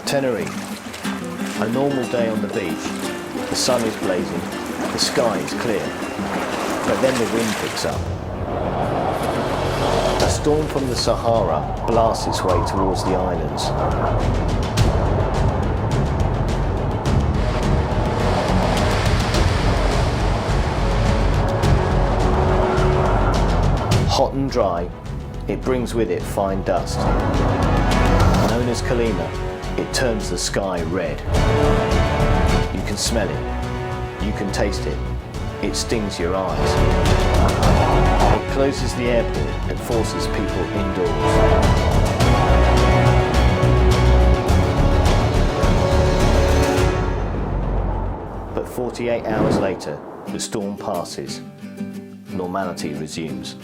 Tenerife. A normal day on the beach. The sun is blazing, the sky is clear, but then the wind picks up. A storm from the Sahara blasts its way towards the islands. Hot and dry, it brings with it fine dust. Known as Calima, it turns the sky red. You can smell it, you can taste it, it stings your eyes. It closes the airport and forces people indoors. But 48 hours later, the storm passes. Normality resumes.